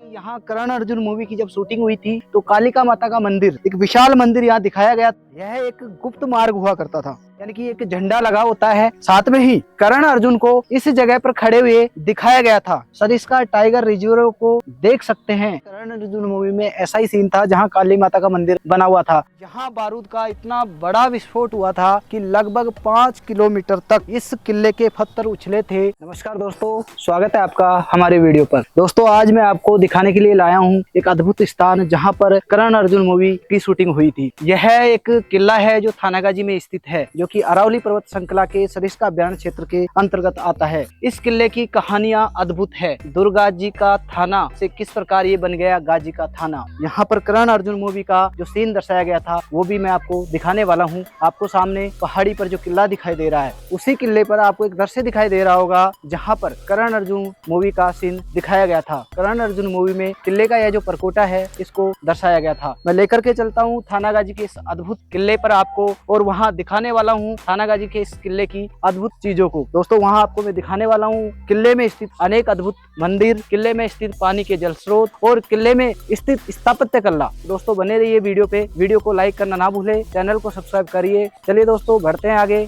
यहाँ करण अर्जुन मूवी की जब शूटिंग हुई थी तो कालिका माता का मंदिर, एक विशाल मंदिर यहाँ दिखाया गया। यह एक गुप्त मार्ग हुआ करता था, यानी कि एक झंडा लगा होता है, साथ में ही करण अर्जुन को इस जगह पर खड़े हुए दिखाया गया था। सरिस्का टाइगर रिजर्व को देख सकते हैं। करण अर्जुन मूवी में ऐसा ही सीन था जहाँ काली माता का मंदिर बना हुआ था। यहाँ बारूद का इतना बड़ा विस्फोट हुआ था कि लगभग 5 किलोमीटर तक इस किले के पत्थर उछले थे। नमस्कार दोस्तों, स्वागत है आपका हमारे वीडियो पर। दोस्तों, आज मैं आपको दिखाने के लिए लाया हूँ एक अद्भुत स्थान जहाँ पर करण अर्जुन मूवी की शूटिंग हुई थी। यह एक किला है जो थानागाजी में स्थित है, जो कि अरावली पर्वत श्रृंखला के सरिस्का अभ्यारण्य क्षेत्र के अंतर्गत आता है। इस किले की कहानियां अद्भुत है। दुर्गा जी का थाना से किस प्रकार ये बन गया गाजी का थाना। यहाँ पर करण अर्जुन मूवी का जो सीन दर्शाया गया था वो भी मैं आपको दिखाने वाला हूँ। आपको सामने पहाड़ी पर जो किला दिखाई दे रहा है, उसी किले पर आपको एक दृश्य दिखाई दे रहा होगा जहाँ पर करण अर्जुन मूवी का सीन दिखाया गया था। करण अर्जुन मूवी में किले का यह जो परकोटा है इसको दर्शाया गया था। मैं लेकर के चलता हूँ थानागाजी के इस अद्भुत किले पर आपको, और वहाँ दिखाने वाला हूँ थानागाजी के इस किले की अद्भुत चीजों को। दोस्तों, वहाँ आपको मैं दिखाने वाला हूँ किले में स्थित अनेक अद्भुत मंदिर, किले में स्थित पानी के जल स्रोत और किले में स्थित स्थापत्य कला। दोस्तों, बने रहिए वीडियो पे। वीडियो को लाइक करना ना भूले, चैनल को सब्सक्राइब करिए। चलिए दोस्तों, बढ़ते हैं आगे।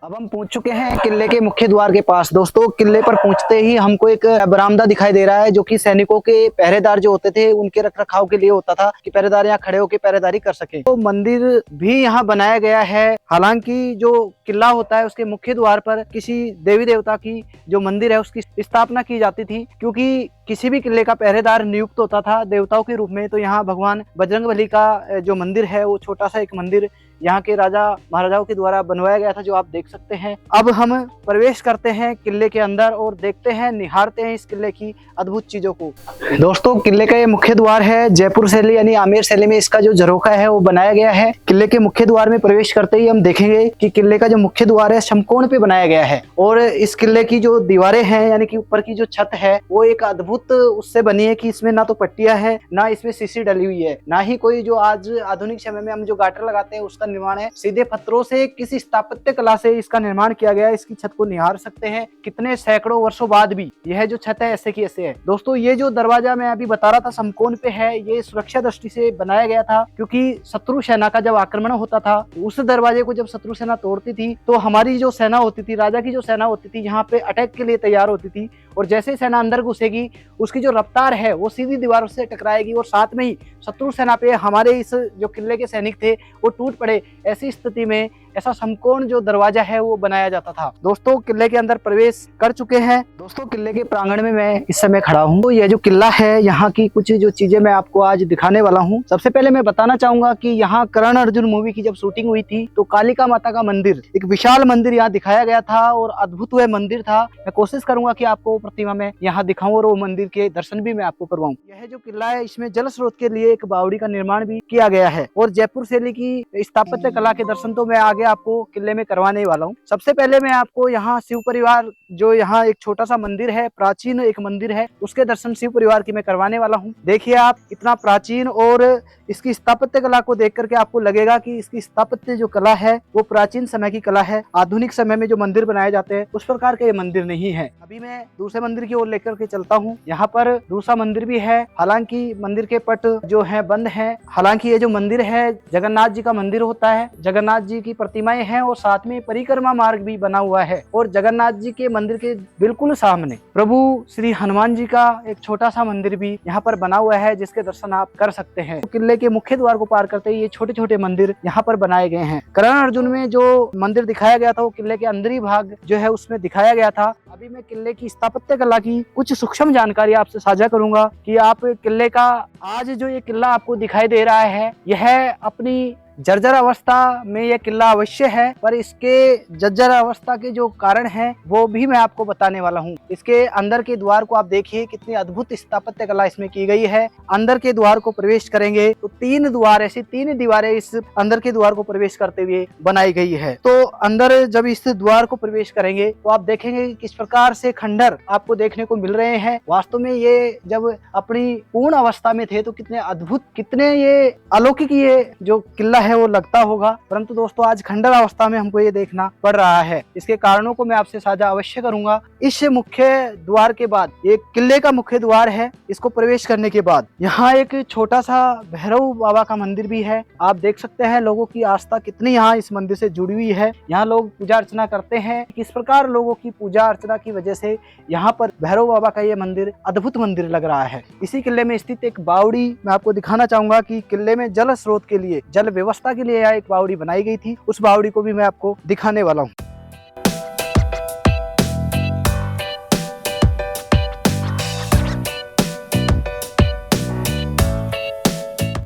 अब हम पहुंच चुके हैं किले के मुख्य द्वार के पास। दोस्तों, किले पर पहुंचते ही हमको एक बरामदा दिखाई दे रहा है, जो कि सैनिकों के पहरेदार जो होते थे उनके रख रखाव के लिए होता था कि पहरेदार यहाँ खड़े होकर पहरेदारी कर सके। तो मंदिर भी यहाँ बनाया गया है। हालांकि जो किला होता है उसके मुख्य द्वार पर किसी देवी देवता की जो मंदिर है उसकी स्थापना की जाती थी, क्योंकि किसी भी किले का पहरेदार नियुक्त होता था देवताओं के रूप में। तो यहाँ भगवान बजरंगबली का जो मंदिर है वो छोटा सा एक मंदिर यहाँ के राजा महाराजाओं के द्वारा बनवाया गया था, जो आप देख सकते हैं। अब हम प्रवेश करते हैं किले के अंदर और देखते हैं, निहारते हैं इस किले की अद्भुत चीजों को। दोस्तों, किले का ये मुख्य द्वार है। जयपुर शैली यानी आमेर शैली में इसका जो झरोखा है वो बनाया गया है। किले के मुख्य द्वार में प्रवेश करते ही हम देखेंगे कि किले का जो मुख्य द्वार है समकोण पे बनाया गया है, और इस किले की जो दीवारें हैं यानी कि ऊपर की जो छत है वो एक अद्भुत उससे बनी है कि इसमें ना तो पट्टियां है, ना इसमें सीसी डली हुई है, ना ही कोई जो आज आधुनिक समय में हम जो गाटर लगाते हैं उसका निर्माण है। सीधे पत्थरों से किसी स्थापत्य कला से इसका निर्माण किया गया है। इसकी छत को निहार सकते हैं, कितने सैकड़ों वर्षों बाद भी यह जो छत है ऐसे की ऐसे है। दोस्तों, ये जो दरवाजा मैं अभी बता रहा था समकोण पे है, ये सुरक्षा दृष्टि से बनाया गया था, क्योंकि शत्रु सेना का जब आक्रमण होता था उस दरवाजे को जब शत्रु सेना तोड़ती थी तो हमारी जो सेना होती थी, राजा की जो सेना होती थी, यहाँ पे अटैक के लिए तैयार होती थी। और जैसे ही सेना अंदर घुसेगी उसकी जो रफ्तार है वो सीधी दीवारों से टकराएगी, और साथ में ही शत्रु सेना पे हमारे इस जो किले के सैनिक थे वो टूट पड़े। ऐसी स्थिति में ऐसा समकोण जो दरवाजा है वो बनाया जाता था। दोस्तों, किले के अंदर प्रवेश कर चुके हैं। दोस्तों, किले के प्रांगण में मैं इस समय खड़ा हूँ। तो यह जो किला है, यहाँ की कुछ जो चीजें मैं आपको आज दिखाने वाला हूँ। सबसे पहले मैं बताना चाहूंगा कि यहाँ करण अर्जुन मूवी की जब शूटिंग हुई थी तो कालिका माता का मंदिर, एक विशाल मंदिर यहाँ दिखाया गया था, और अद्भुत वह मंदिर था। मैं कोशिश करूंगा कि आपको प्रतिमा में यहाँ दिखाऊं और वो मंदिर के दर्शन भी मैं आपको करवाऊं। यह जो किला है इसमें जल स्रोत के लिए एक बावड़ी का निर्माण भी किया गया है, और जयपुर शैली की स्थापत्य कला के दर्शन तो मैं आगे आपको किले में करवाने वाला हूँ। सबसे पहले मैं आपको यहाँ शिव परिवार, जो यहाँ एक छोटा सा मंदिर है, प्राचीन एक मंदिर है, उसके दर्शन शिव परिवार की मैं करवाने वाला हूँ। देखिए आप, इतना प्राचीन, और इसकी स्थापत्य कला को देख करके आपको लगेगा कि इसकी स्थापत्य जो कला है वो प्राचीन समय की कला है। आधुनिक समय में जो मंदिर बनाए जाते हैं उस प्रकार के ये मंदिर नहीं है। अभी मैं दूसरे मंदिर की ओर लेकर के चलता हूँ। यहाँ पर दूसरा मंदिर भी है, हालांकि मंदिर के पट जो है बंद है। हालांकि ये जो मंदिर है जगन्नाथ जी का मंदिर होता है, जगन्नाथ जी की प्रतिमाएं हैं, और साथ में परिक्रमा मार्ग भी बना हुआ है। और जगन्नाथ जी के मंदिर के बिल्कुल सामने प्रभु श्री हनुमान जी का एक छोटा सा मंदिर भी यहाँ पर बना हुआ है, जिसके दर्शन आप कर सकते हैं। तो किले के मुख्य द्वार को पार करते ही ये छोटे छोटे मंदिर यहाँ पर बनाए गए हैं। करण अर्जुन में जो मंदिर दिखाया गया था वो किले के अंदरी भाग जो है उसमें दिखाया गया था। अभी मैं किले की स्थापत्य कला की कुछ सूक्ष्म जानकारी आपसे साझा करूंगा कि आप किले का आज जो ये किला आपको दिखाई दे रहा है, यह अपनी जर्जर अवस्था में यह किला अवश्य है, पर इसके जर्जर अवस्था के जो कारण हैं वो भी मैं आपको बताने वाला हूँ। इसके अंदर के द्वार को आप देखिए, कितनी अद्भुत स्थापत्य कला इसमें की गई है। अंदर के द्वार को प्रवेश करेंगे तो 3 द्वार, ऐसी 3 दीवारें इस अंदर के द्वार को प्रवेश करते हुए बनाई गई है। तो अंदर जब इस द्वार को प्रवेश करेंगे तो आप देखेंगे कि किस प्रकार से खंडर आपको देखने को मिल रहे हैं। वास्तव में ये जब अपनी पूर्ण अवस्था में थे तो कितने अद्भुत, कितने ये अलौकिक ये जो किला है वो लगता होगा, परंतु दोस्तों आज खंडर अवस्था में हमको ये देखना पड़ रहा है। इसके कारणों को मैं आपसे साझा अवश्य करूंगा। इस मुख्य द्वार के बाद एक किले का मुख्य द्वार है, इसको प्रवेश करने के बाद यहाँ एक छोटा सा भैरव बाबा का मंदिर भी है। आप देख सकते हैं लोगों की आस्था कितनी यहाँ इस मंदिर से जुड़ी हुई है। यहाँ लोग पूजा अर्चना करते हैं। किस प्रकार लोगों की पूजा अर्चना की वजह से यहाँ पर भैरव बाबा का ये मंदिर अद्भुत मंदिर लग रहा है। इसी किले में स्थित एक बावड़ी मैं आपको दिखाना चाहूंगा कि किले में जल स्रोत के लिए, जल व्यवस्था के लिए यहाँ एक बावड़ी बनाई गई थी। उस बावड़ी को भी मैं आपको दिखाने वाला हूँ।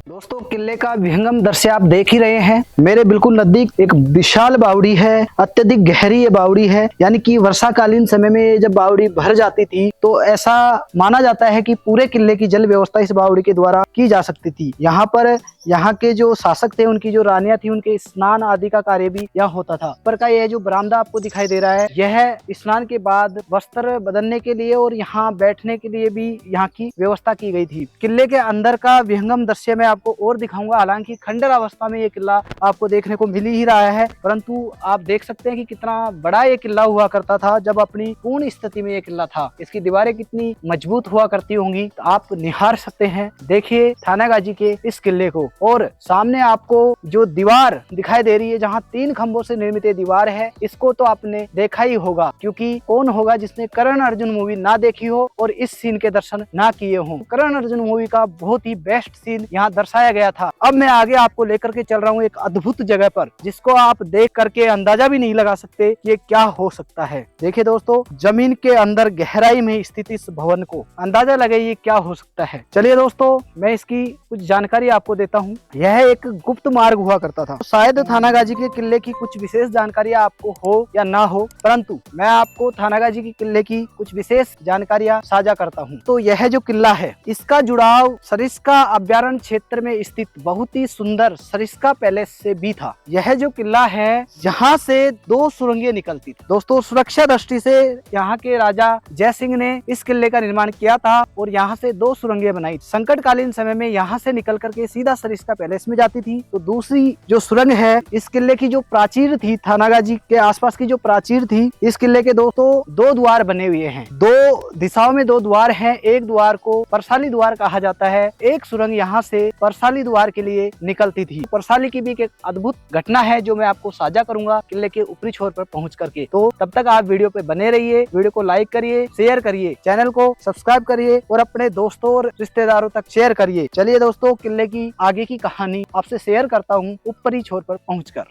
दोस्तों किले का विहंगम दृश्य आप देख ही रहे हैं। मेरे बिल्कुल नजदीक एक विशाल बावड़ी है, अत्यधिक गहरी ये बावड़ी है, यानी कि वर्षाकालीन समय में जब बावड़ी भर जाती थी तो ऐसा माना जाता है कि पूरे किले की जल व्यवस्था इस बावड़ी के द्वारा की जा सकती थी। यहाँ पर यहाँ के जो शासक थे, उनकी जो रानियां थी, उनके स्नान आदि का कार्य भी यहाँ होता था। पर का यह जो बरामदा आपको दिखाई दे रहा है, यह स्नान के बाद वस्त्र बदलने के लिए और यहाँ बैठने के लिए भी यहाँ की व्यवस्था की गई थी। किले के अंदर का विहंगम दृश्य मैं आपको और दिखाऊंगा। हालांकि खंडर अवस्था में ये किला आपको देखने को मिल ही रहा है, परंतु आप देख सकते हैं कि कितना बड़ा ये किला हुआ करता था जब अपनी पूर्ण स्थिति में ये किला था। इसकी दीवारें कितनी मजबूत हुआ करती होंगी, तो आप निहार सकते हैं। देखिए थानागाजी के इस किले को, और सामने आपको जो दीवार दिखाई दे रही है, जहाँ 3 खंभों से निर्मित दीवार है, इसको तो आपने देखा ही होगा, क्योंकि कौन होगा जिसने करण अर्जुन मूवी ना देखी हो और इस सीन के दर्शन ना किए हों। करण अर्जुन मूवी का बहुत ही बेस्ट सीन यहाँ दर्शाया गया था। अब मैं आगे आपको लेकर के चल रहा हूँ एक अद्भुत जगह पर, जिसको आप देख करके अंदाजा भी नहीं लगा सकते कि ये क्या हो सकता है। देखिए दोस्तों, जमीन के अंदर गहराई में स्थित इस भवन को अंदाजा लगाइए क्या हो सकता है। चलिए दोस्तों, मैं इसकी कुछ जानकारी आपको देता हूँ। यह एक गुप्त मार्ग हुआ करता था। शायद थानागाजी के किले की कुछ विशेष जानकारियां आपको हो या ना हो, परंतु मैं आपको थानागाजी के किले की कुछ विशेष जानकारियां साझा करता हूं। तो यह जो किला है, इसका जुड़ाव सरिस्का अभ्यारण्य क्षेत्र में स्थित बहुत ही सुंदर सरिस्का पैलेस से भी था। यह जो किला है, यहाँ से 2 सुरंगें निकलती थी। दोस्तों, सुरक्षा दृष्टि से यहाँ के राजा जय सिंह ने इस किले का निर्माण किया था और यहाँ से 2 सुरंगें बनाई। संकटकालीन समय में यहाँ से निकल करके सीधा सरिस्का पैलेस में जाती थी। तो दूसरी जो सुरंग है, इस किले की जो प्राचीर थी, थानागाजी के आसपास की जो प्राचीर थी, इस किले के दोस्तों 2 द्वार बने हुए हैं। 2 दिशाओं में 2 द्वार हैं। एक द्वार को परसाली द्वार कहा जाता है। एक सुरंग यहाँ से परसाली द्वार के लिए निकलती थी। परसाली की भी एक अद्भुत घटना है जो मैं आपको साझा करूंगा किले के ऊपरी छोर पर पहुंच करके। तो तब तक आप वीडियो पे बने रहिए, वीडियो को लाइक करिए, शेयर करिए, चैनल को सब्सक्राइब करिए और अपने दोस्तों और रिश्तेदारों तक शेयर करिए। चलिए दोस्तों, किले की आगे की कहानी आपसे शेयर करता हूँ ऊपरी छोर पर पहुंचकर।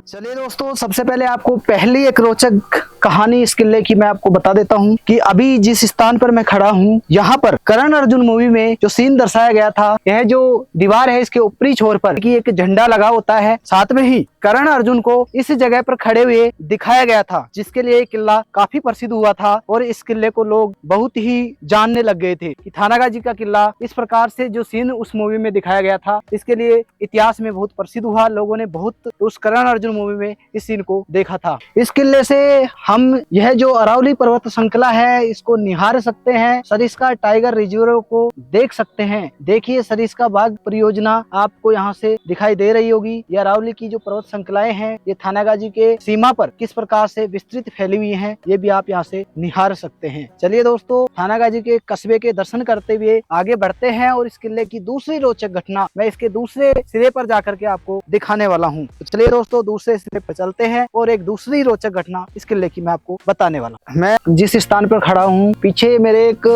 चलिए दोस्तों, सबसे पहले आपको पहली एक रोचक कहानी इस किले की मैं आपको बता देता हूं कि अभी जिस स्थान पर मैं खड़ा हूं, यहाँ पर करण अर्जुन मूवी में जो सीन दर्शाया गया था, यह जो दीवार है इसके ऊपरी छोर पर कि एक झंडा लगा होता है। साथ में ही करण अर्जुन को इस जगह पर खड़े हुए दिखाया गया था, जिसके लिए किला काफी प्रसिद्ध हुआ था और इस किले को लोग बहुत ही जानने लग गए थे कि थानागाजी का किला इस प्रकार से जो सीन उस मूवी में दिखाया गया था, इसके लिए इतिहास में बहुत प्रसिद्ध हुआ। लोगों ने बहुत उस करण अर्जुन मूवी में इस सीन को देखा था। इस किले से हम यह जो अरावली पर्वत श्रृंखला है इसको निहार सकते हैं। सरिस्का टाइगर रिजर्व को देख सकते हैं। देखिए, सरिस्का बाघ परियोजना आपको यहाँ से दिखाई दे रही होगी। ये अरावली की जो पर्वत श्रृंखलाएं हैं, ये थानागाजी के सीमा पर किस प्रकार से विस्तृत फैली हुई हैं, ये भी आप यहाँ से निहार सकते हैं। चलिए दोस्तों, थानागाजी के कस्बे के दर्शन करते हुए आगे बढ़ते हैं और इस किले की दूसरी रोचक घटना मैं इसके दूसरे सिरे पर जाकर के आपको दिखाने वाला हूँ। तो चलिए दोस्तों, दूसरे सिरे पर चलते हैं और एक दूसरी रोचक घटना इस किले की कि मैं आपको बताने वाला हूँ। मैं जिस स्थान पर खड़ा हूँ, पीछे मेरे एक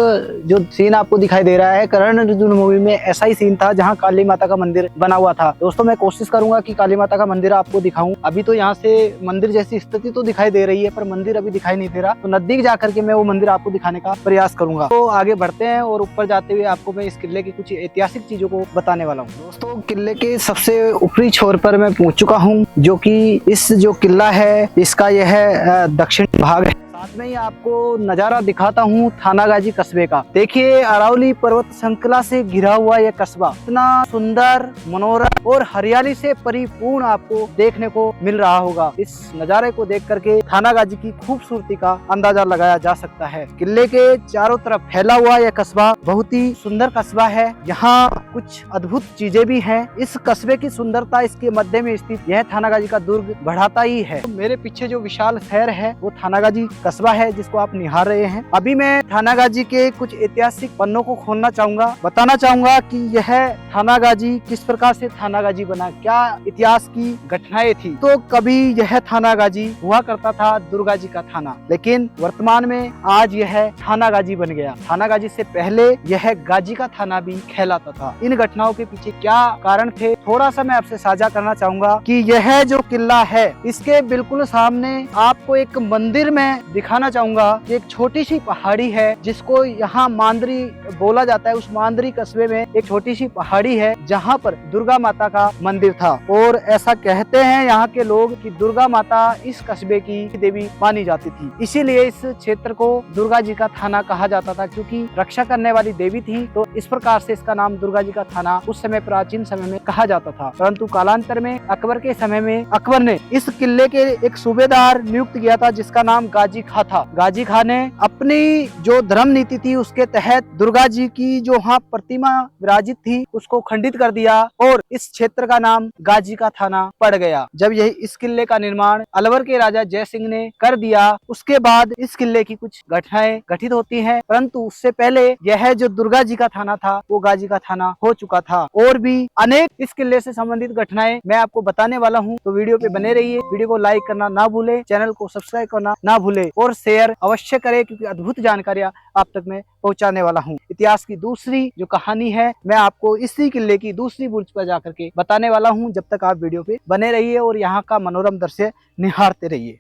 जो सीन आपको दिखाई दे रहा है, करण अर्जुन मूवी में ऐसा ही सीन था जहाँ काली माता का मंदिर बना हुआ था। दोस्तों मैं कोशिश करूंगा कि काली माता का मंदिर आपको दिखाऊं। अभी तो यहाँ से मंदिर जैसी स्थिति तो दिखाई दे रही है, पर मंदिर अभी दिखाई नहीं दे रहा। तो नजदीक जाकर के मैं वो मंदिर आपको दिखाने का प्रयास करूंगा। तो आगे बढ़ते हैं और ऊपर जाते हुए आपको मैं इस किले की कुछ ऐतिहासिक चीजों को बताने वाला हूँ। दोस्तों किले के सबसे ऊपरी छोर पर मैं पहुंच चुका हूँ, जो कि इस जो किला है इसका यह दक्षिण भाग है। साथ में ही आपको नजारा दिखाता हूँ थानागाजी कस्बे का। देखिए अरावली पर्वत श्रृंखला से घिरा हुआ यह कस्बा इतना सुंदर, मनोरम और हरियाली से परिपूर्ण आपको देखने को मिल रहा होगा। इस नजारे को देख करके थानागाजी की खूबसूरती का अंदाजा लगाया जा सकता है। किले के चारों तरफ फैला हुआ यह कस्बा बहुत ही सुंदर कस्बा है। यहाँ कुछ अद्भुत चीजें भी हैं। इस कस्बे की सुंदरता इसके मध्य में स्थित यह थानागाजी का दुर्ग बढ़ाता ही है। तो मेरे पीछे जो विशाल शहर है वो थानागाजी कस्बा है, जिसको आप निहार रहे हैं। अभी मैं थानागाजी के कुछ ऐतिहासिक पन्नों को खोलना चाहूंगा, बताना चाहूंगा कि यह थानागाजी किस प्रकार से थानागाजी बना, क्या इतिहास की घटनाएं थी। तो कभी यह थानागाजी हुआ करता था दुर्गा जी का थाना, लेकिन वर्तमान में आज यह थानागाजी बन गया। थानागाजी से पहले यह गाजी का थाना भी कहलाता था। इन घटनाओं के पीछे क्या कारण थे, थोड़ा सा मैं आपसे साझा करना चाहूंगा कि यह जो किला है इसके बिल्कुल सामने आपको एक मंदिर में दिखाना चाहूंगा कि एक छोटी सी पहाड़ी है जिसको यहाँ मांदरी बोला जाता है। उस मांदरी कस्बे में एक छोटी सी पहाड़ी है जहाँ पर दुर्गा माता का मंदिर था, और ऐसा कहते हैं यहाँ के लोग कि दुर्गा माता इस कस्बे की देवी मानी जाती थी। इसीलिए इस क्षेत्र को दुर्गा जी का थाना कहा जाता था, क्योंकि रक्षा करने वाली देवी थी। तो इस प्रकार से इसका नाम दुर्गा जी का थाना उस समय प्राचीन समय में कहा जाता था। परंतु कालांतर में अकबर के समय में अकबर ने इस किले के एक सूबेदार नियुक्त किया था जिसका नाम गाजी खां था। गाजी खां ने अपनी जो धर्म नीति थी उसके तहत दुर्गा जी की जो वहाँ प्रतिमा विराजित थी उसको खंडित कर दिया और इस क्षेत्र का नाम गाजी का थाना पड़ गया। जब यही इस किले का निर्माण अलवर के राजा जय सिंह ने कर दिया, उसके बाद इस किले की कुछ घटनाएं घटित होती हैं, परंतु उससे पहले यह जो दुर्गा जी का थाना था वो गाजी का थाना हो चुका था। और भी अनेक इस किले से संबंधित घटनाएं मैं आपको बताने वाला हूँ, तो वीडियो पे बने रहिए। वीडियो को लाइक करना ना भूले, चैनल को सब्सक्राइब करना ना भूले और शेयर अवश्य करें, क्योंकि अद्भुत जानकारियां आप तक मैं पहुंचाने वाला हूं। इतिहास की दूसरी जो कहानी है मैं आपको इसी किले की दूसरी बुर्ज पर जाकर के बताने वाला हूं। जब तक आप वीडियो पे बने रहिए और यहाँ का मनोरम दृश्य निहारते रहिए।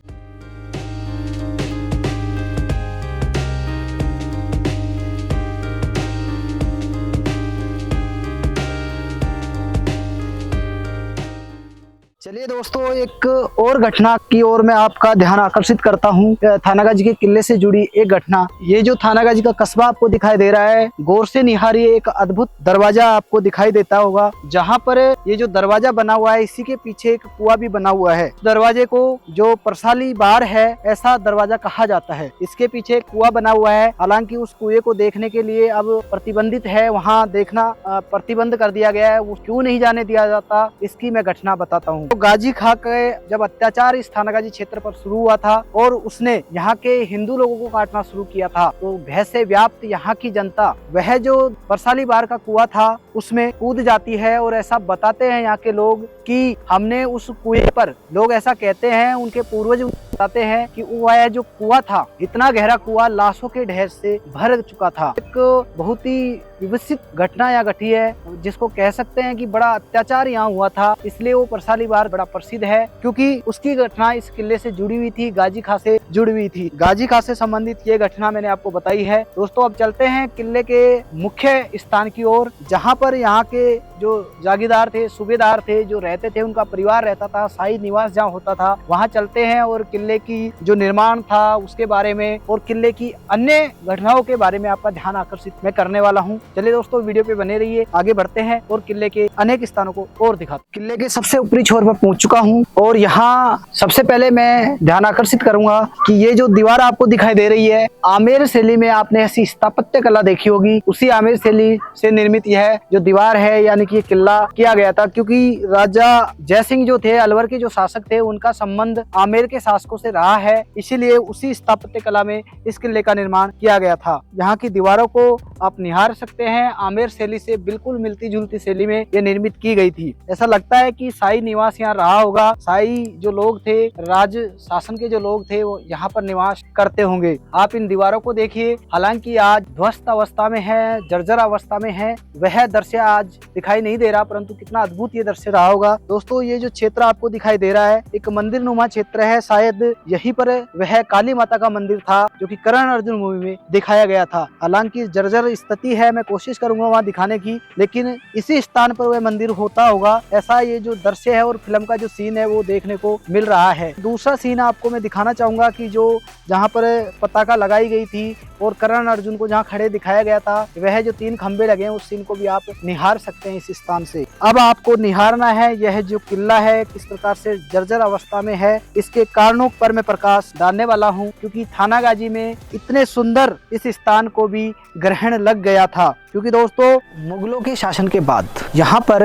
चलिए दोस्तों, एक और घटना की ओर मैं आपका ध्यान आकर्षित करता हूँ। थानागाजी के किले से जुड़ी एक घटना। ये जो थानागाजी का कस्बा आपको दिखाई दे रहा है, गौर से निहारिए। एक अद्भुत दरवाजा आपको दिखाई देता होगा, जहाँ पर ये जो दरवाजा बना हुआ है इसी के पीछे एक कुआं भी बना हुआ है। दरवाजे को जो परसाली बार है ऐसा दरवाजा कहा जाता है। इसके पीछे एक कुआं बना हुआ है। हालांकि उस कुएं को देखने के लिए अब प्रतिबंधित है, वहाँ देखना प्रतिबंध कर दिया गया है। वो क्यों नहीं जाने दिया जाता, इसकी मैं घटना बताता हूँ। तो गाजी खां के जब अत्याचार इस थानागाजी क्षेत्र पर शुरू हुआ था और उसने यहाँ के हिंदू लोगों को काटना शुरू किया था, तो भय से व्याप्त यहाँ की जनता वह जो परसाली बार का कुआं था उसमें कूद जाती है। और ऐसा बताते हैं यहाँ के लोग कि हमने उस कुएं पर, लोग ऐसा कहते हैं, उनके पूर्वज बताते हैं कि वह जो कुआं था, इतना गहरा कुआं लाशों के ढेर से भर चुका था। एक बहुत ही विवादित घटना यहाँ घटी है, जिसको कह सकते हैं कि बड़ा अत्याचार यहाँ हुआ था। इसलिए वो परसाली बार बड़ा प्रसिद्ध है, क्योंकि उसकी घटना इस किले से जुड़ी हुई थी, गाजी खां से जुड़ी हुई थी। गाजी खां से संबंधित ये घटना मैंने आपको बताई है। दोस्तों अब चलते हैं किले के मुख्य स्थान की ओर, जहाँ पर यहाँ के जो जागीरदार थे, सूबेदार थे, जो रहते थे, उनका परिवार रहता था, शाही निवास जहाँ होता था, वहाँ चलते हैं और किले की जो निर्माण था उसके बारे में और किले की अन्य घटनाओं के बारे में आपका ध्यान आकर्षित मैं करने वाला हूँ। चलिए दोस्तों, वीडियो पे बने रहिए, आगे बढ़ते हैं और किले के अनेक स्थानों को और दिखाते। किले के सबसे ऊपरी छोर पर पहुंच चुका हूं और यहाँ सबसे पहले मैं ध्यान आकर्षित करूंगा कि ये जो दीवार आपको दिखाई दे रही है, आमेर शैली में आपने ऐसी स्थापत्य कला देखी होगी, उसी आमेर शैली से निर्मित यह जो दीवार है, यानी कि ये किला किया गया था। क्योंकि राजा जय सिंह जो थे, अलवर के जो शासक थे, उनका संबंध आमेर के शासकों दशकों से रहा है, इसीलिए उसी स्थापत्य कला में इस किले का निर्माण किया गया था। यहाँ की दीवारों को आप निहार सकते हैं, आमेर शैली से बिल्कुल मिलती जुलती शैली में ये निर्मित की गई थी। ऐसा लगता है कि शाही निवास यहाँ रहा होगा। शाही जो लोग थे, राज शासन के जो लोग थे, वो यहाँ पर निवास करते होंगे। आप इन दीवारों को देखिए, हालांकि आज ध्वस्त अवस्था में है, जर्जर अवस्था में है, वह दृश्य आज दिखाई नहीं दे रहा, परंतु कितना अद्भुत ये दृश्य रहा होगा। दोस्तों, ये जो क्षेत्र आपको दिखाई दे रहा है, एक मंदिर नुमा क्षेत्र है। शायद यहीं पर वह काली माता का मंदिर था जो कि कर्ण अर्जुन मूवी में दिखाया गया था। हालांकि जर्जर स्थिति है, मैं कोशिश करूंगा वहाँ दिखाने की, लेकिन इसी स्थान पर वह मंदिर होता होगा, ऐसा ये जो दृश्य है और फिल्म का जो सीन है वो देखने को मिल रहा है। दूसरा सीन आपको मैं दिखाना चाहूंगा कि जो जहाँ पर पताका लगाई गई थी और कर्ण अर्जुन को जहाँ खड़े दिखाया गया था, वह जो 3 खंबे लगे हैं, उस सीन को भी आप निहार सकते हैं इस स्थान से। अब आपको निहारना है यह जो किला है किस प्रकार से जर्जर अवस्था में है। इसके कारणों पर मैं प्रकाश डालने वाला हूँ, क्योंकि थानागाजी में इतने सुंदर इस स्थान को भी ग्रहण लग गया था। क्योंकि दोस्तों, मुगलों के शासन के बाद यहाँ पर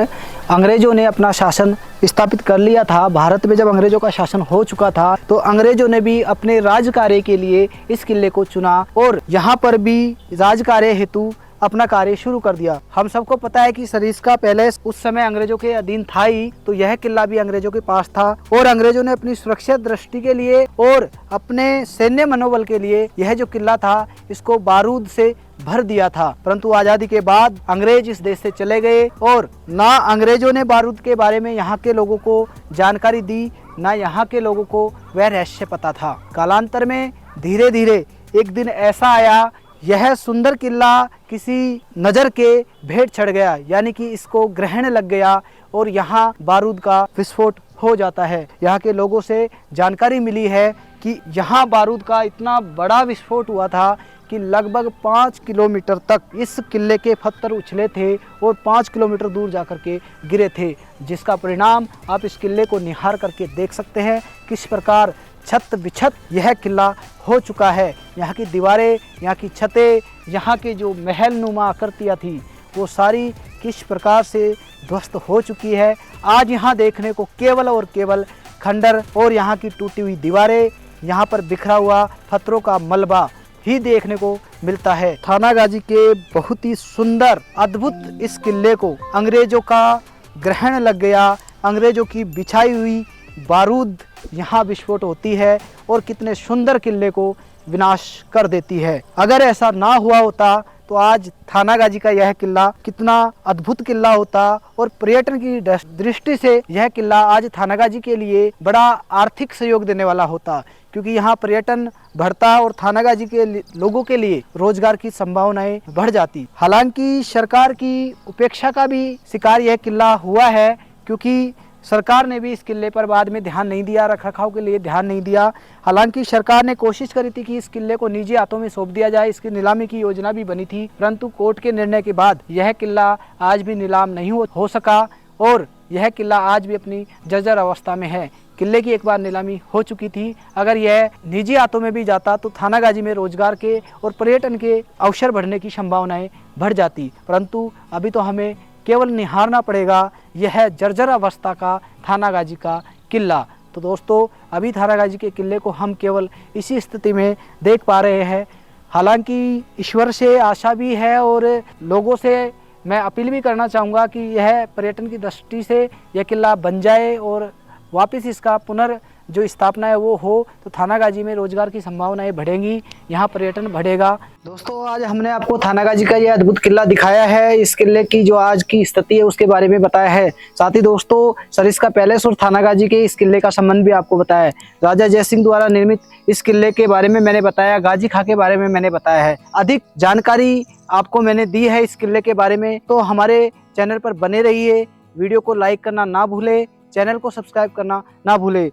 अंग्रेजों ने अपना शासन स्थापित कर लिया था। भारत में जब अंग्रेजों का शासन हो चुका था, तो अंग्रेजों ने भी अपने राज कार्य के लिए इस किले को चुना और यहाँ पर भी राज कार्य हेतु अपना कार्य शुरू कर दिया। हम सबको पता है कि सरिस्का पैलेस उस समय अंग्रेजों के अधीन था ही, तो यह किला भी अंग्रेजों के पास था और अंग्रेजों ने अपनी सुरक्षा दृष्टि के लिए और अपने सैन्य मनोबल के लिए यह जो किला था इसको बारूद से भर दिया था। परंतु आजादी के बाद अंग्रेज इस देश से चले गए और ना अंग्रेजों ने बारूद के बारे में यहाँ के लोगों को जानकारी दी, ना यहाँ के लोगों को वह रहस्य पता था। कालांतर में धीरे धीरे एक दिन ऐसा आया, यह सुंदर किला किसी नज़र के भेंट चढ़ गया, यानी कि इसको ग्रहण लग गया और यहाँ बारूद का विस्फोट हो जाता है। यहाँ के लोगों से जानकारी मिली है कि यहाँ बारूद का इतना बड़ा विस्फोट हुआ था कि लगभग 5 किलोमीटर तक इस किले के पत्थर उछले थे और 5 किलोमीटर दूर जाकर के गिरे थे, जिसका परिणाम आप इस किले को निहार करके देख सकते हैं किस प्रकार छत बिछत यह किला हो चुका है। यहाँ की दीवारें, यहाँ की छतें, यहाँ के जो महल नुमा आकृतियाँ थी, वो सारी किस प्रकार से ध्वस्त हो चुकी है। आज यहाँ देखने को केवल और केवल खंडर और यहाँ की टूटी हुई दीवारें, यहाँ पर बिखरा हुआ पत्थरों का मलबा ही देखने को मिलता है। थानागाजी के बहुत ही सुंदर अद्भुत इस किले को अंग्रेजों का ग्रहण लग गया। अंग्रेजों की बिछाई हुई बारूद यहाँ विस्फोट होती है और कितने सुंदर किले को विनाश कर देती है। अगर ऐसा ना हुआ होता तो आज थानागाजी का यह किला कितना अद्भुत किला होता और पर्यटन की दृष्टि से यह किला आज थानागाजी के लिए बड़ा आर्थिक सहयोग देने वाला होता, क्योंकि यहाँ पर्यटन बढ़ता और थानागाजी के लोगों के लिए रोजगार की संभावनाएं बढ़ जाती। हालांकि सरकार की उपेक्षा का भी शिकार यह किला हुआ है, क्योंकि सरकार ने भी इस किले पर बाद में ध्यान नहीं दिया, रखरखाव के लिए ध्यान नहीं दिया। हालांकि सरकार ने कोशिश करी थी कि इस किले को निजी हाथों में सौंप दिया जाए, इसकी नीलामी की योजना भी बनी थी, परंतु कोर्ट के निर्णय के बाद यह किला आज भी नीलाम नहीं हो सका और यह किला आज भी अपनी जर्जर अवस्था में है। किले की एक बार नीलामी हो चुकी थी, अगर यह निजी हाथों में भी जाता तो थानागाजी में रोजगार के और पर्यटन के अवसर बढ़ने की संभावनाएं बढ़ जाती, परंतु अभी तो हमें केवल निहारना पड़ेगा यह जर्जर अवस्था का थानागाजी का किला। तो दोस्तों, अभी थानागाजी के किले को हम केवल इसी स्थिति में देख पा रहे हैं। हालांकि ईश्वर से आशा भी है और लोगों से मैं अपील भी करना चाहूँगा कि यह पर्यटन की दृष्टि से यह किला बन जाए और वापस इसका पुनर् जो स्थापना है वो हो, तो थानागाजी में रोजगार की संभावनाएं बढ़ेंगी, यहाँ पर्यटन बढ़ेगा। दोस्तों, आज हमने आपको थानागाजी का ये अद्भुत किला दिखाया है। इस किले की जो आज की स्थिति है उसके बारे में बताया है। साथ ही दोस्तों, सरिस्का पैलेस और थानागाजी के इस किले का संबंध भी आपको बताया है। राजा जयसिंह द्वारा निर्मित इस किले के बारे में मैंने बताया, गाजी खां के बारे में मैंने बताया है। अधिक जानकारी आपको मैंने दी है इस किले के बारे में, तो हमारे चैनल पर बने रहिए। वीडियो को लाइक करना ना भूले, चैनल को सब्सक्राइब करना ना भूले।